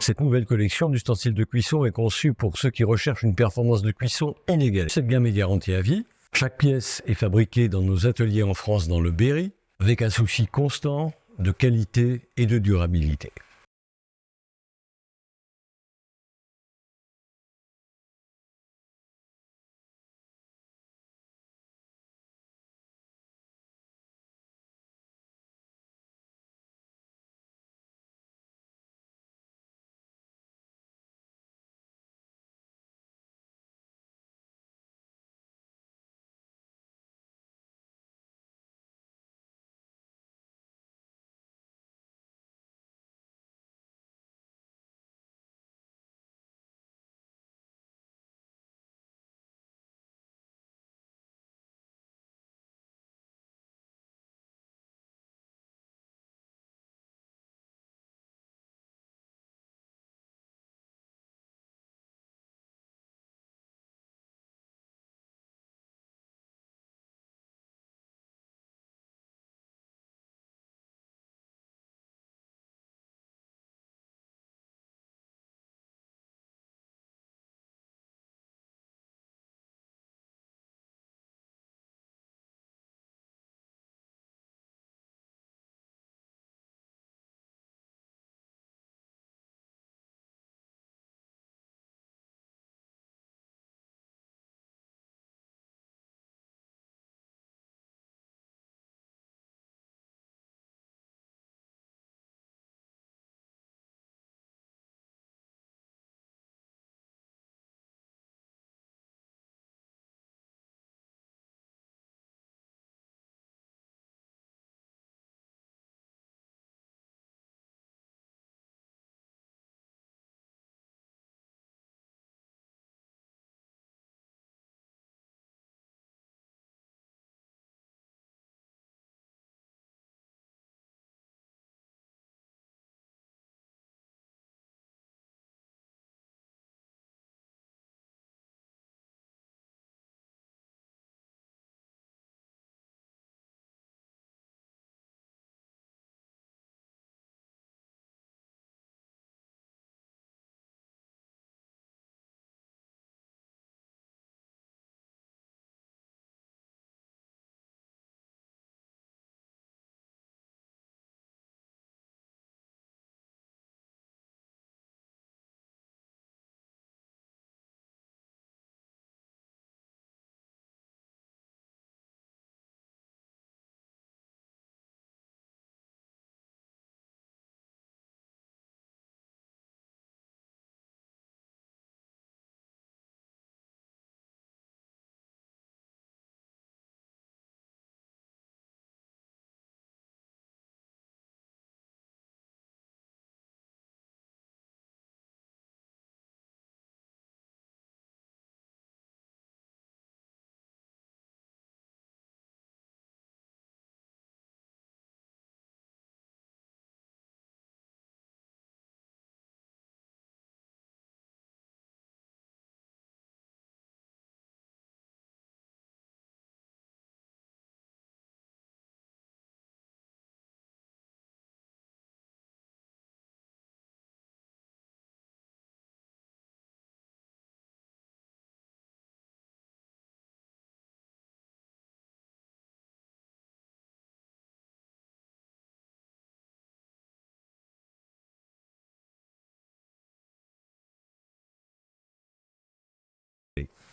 Cette nouvelle collection d'ustensiles de cuisson est conçue pour ceux qui recherchent une performance de cuisson inégalée. Cette gamme est garantie à vie. Chaque pièce est fabriquée dans nos ateliers en France dans le Berry, avec un souci constant de qualité et de durabilité.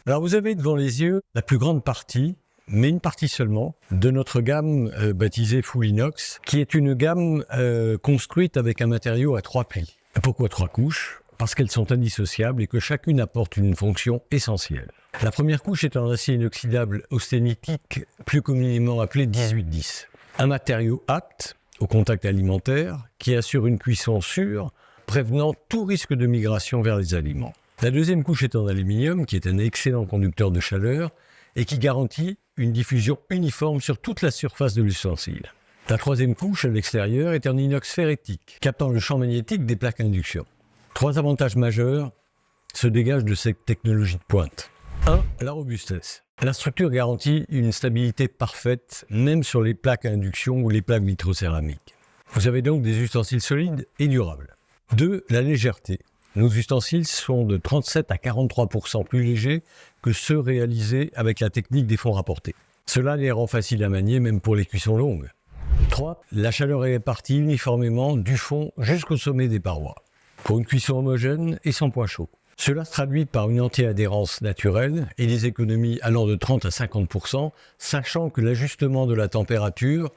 Alors vous avez devant les yeux la plus grande partie, mais une partie seulement, de notre gamme baptisée Full Inox, qui est une gamme construite avec un matériau à 3 plis. Pourquoi 3 couches ? Parce qu'elles sont indissociables et que chacune apporte une fonction essentielle. La première couche est un acier inoxydable austenitique, plus communément appelé 1810. Un matériau acte, au contact alimentaire, qui assure une cuisson sûre, prévenant tout risque de migration vers les aliments. La deuxième couche est en aluminium, qui est un excellent conducteur de chaleur et qui garantit une diffusion uniforme sur toute la surface de l'ustensile. La troisième couche, à l'extérieur, est en inox ferritique, captant le champ magnétique des plaques à induction. 3 avantages majeurs se dégagent de cette technologie de pointe. 1. La robustesse. La structure garantit une stabilité parfaite, même sur les plaques à induction ou les plaques vitrocéramiques. Vous avez donc des ustensiles solides et durables. 2. La légèreté. Nos ustensiles sont de 37 à 43% plus légers que ceux réalisés avec la technique des fonds rapportés. Cela les rend faciles à manier même pour les cuissons longues. 3. La chaleur est répartie uniformément du fond jusqu'au sommet des parois, pour une cuisson homogène et sans point chaud. Cela se traduit par une anti-adhérence naturelle et des économies allant de 30 à 50%, sachant que l'ajustement de la température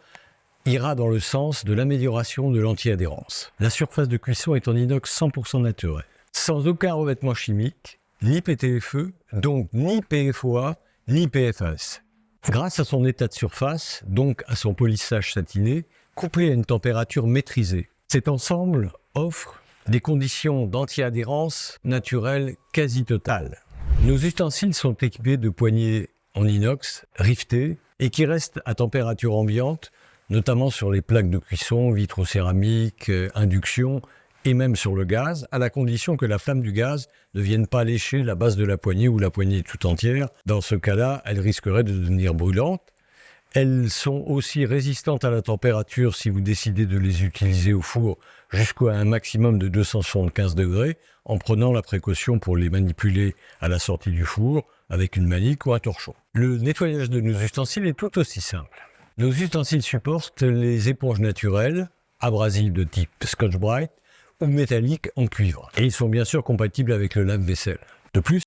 ira dans le sens de l'amélioration de l'anti-adhérence. La surface de cuisson est en inox 100% naturel, sans aucun revêtement chimique, ni PTFE, donc ni PFOA, ni PFAS. Grâce à son état de surface, donc à son polissage satiné, couplé à une température maîtrisée, cet ensemble offre des conditions d'anti-adhérence naturelle quasi totales. Nos ustensiles sont équipés de poignées en inox rivetées et qui restent à température ambiante, notamment sur les plaques de cuisson, vitrocéramique, induction et même sur le gaz, à la condition que la flamme du gaz ne vienne pas lécher la base de la poignée ou la poignée tout entière. Dans ce cas-là, elle risquerait de devenir brûlante. Elles sont aussi résistantes à la température si vous décidez de les utiliser au four jusqu'à un maximum de 275 degrés, en prenant la précaution pour les manipuler à la sortie du four avec une manique ou un torchon. Le nettoyage de nos ustensiles est tout aussi simple. Nos ustensiles supportent les éponges naturelles, abrasives de type Scotch-Brite ou métalliques en cuivre. Et ils sont bien sûr compatibles avec le lave-vaisselle. De plus,